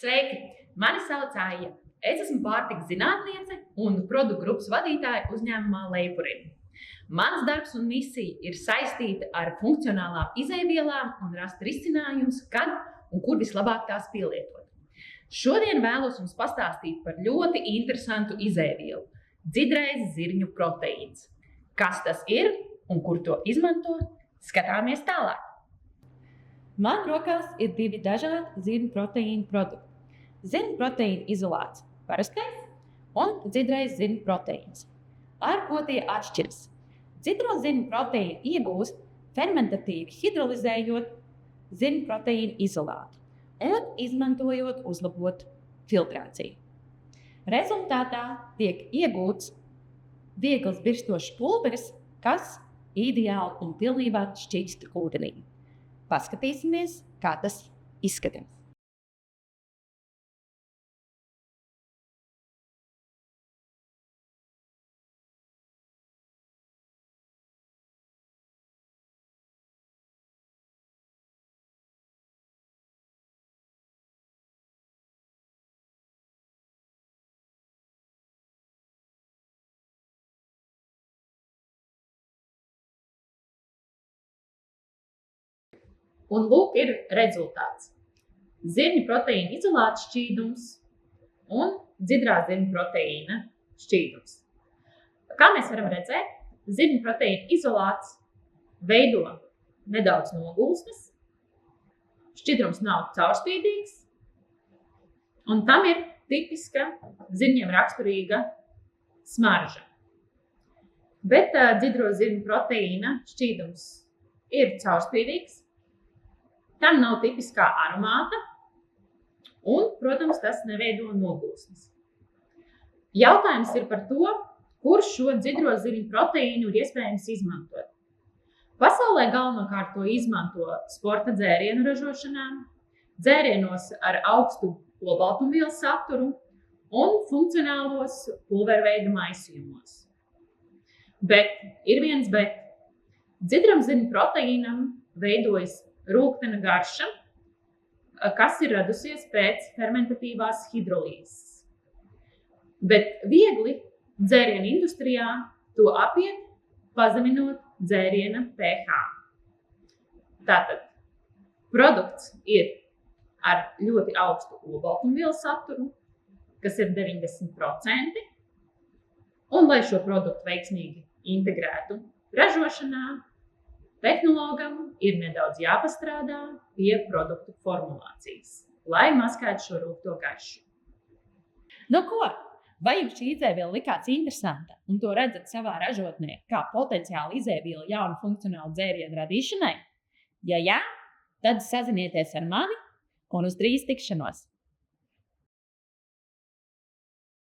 Sveiki! Mani sauc Aija. Es esmu pārtikas zinātniece un produktu grupas vadītāja uzņēmumā Leipurim. Mans darbs un misija ir saistīta ar funkcionālām izejvielām un rast risinājumus, kad un kur vislabāk tās pielietot. Šodien vēlos jums pastāstīt par ļoti interesantu izejvielu – dzidrais zirņu proteīns. Kas tas ir un kur to izmanto? Skatāmies tālāk. Man rokās ir divi dažādi zirņu proteīnu produkti. Zirņu proteīna izolāts parastais un dzidrais zirņu proteīns. Ar ko tie atšķiras? Dzidro zirņu proteīnu iegūst fermentatīvi hidrolizējot zirņu proteīnu izolātu un izmantojot uzlabot filtrāciju. Rezultātā tiek iegūts viegls birstošs pulveris, kas ideāli un pilnībā šķīsta ūdenī. Paskatīsimies, kā tas izskatās. Un lūk ir rezultāts. Zirņu proteīna izolāta šķīdums un dzidrā zirņu proteīna šķīdums. Kā mēs varam redzēt, zirņu proteīna izolāts veido nedaudz nogulsnes, šķidrums nav caurspīdīgs, un tam ir tipiska zirņiem raksturīga smarža. Bet dzidro zirņu proteīna šķīdums ir caurspīdīgs, tam nav tipiskā aromāta un, protams, tas neveido nogulsnes. Jautājums ir par to, kur šo dzidro zirņu proteīnu ir iespējams izmantot. Pasaulē galvenokārt to izmanto sporta dzērienu ražošanā, dzērienos ar augstu olbaltumvielu saturu un funkcionālos pulverveida maisījumos. Bet ir viens bet. Dzidram zirņu proteīnam veidojas rūgtena garša, kas ir radusies pēc fermentatīvās hidrolīzes. Bet viegli dzērienu industrijā to apiet, pazeminot dzēriena pH. Tātad produkts ir ar ļoti augstu olbaltumvielu saturu, kas ir 90%, un lai šo produktu veiksmīgi integrētu ražošanā, tehnologam ir nedaudz jāpastrādā pie produktu formulācijas, lai maskētu šo rūgto garšu. Nu ko? Vai jums šī izejviela likās interesanta un to redzat savā ražotnē kā potenciāli izejviela jaunu funkcionālu dzērienu radīšanai? Ja jā, tad sazinieties ar mani un uz drīz tikšanos!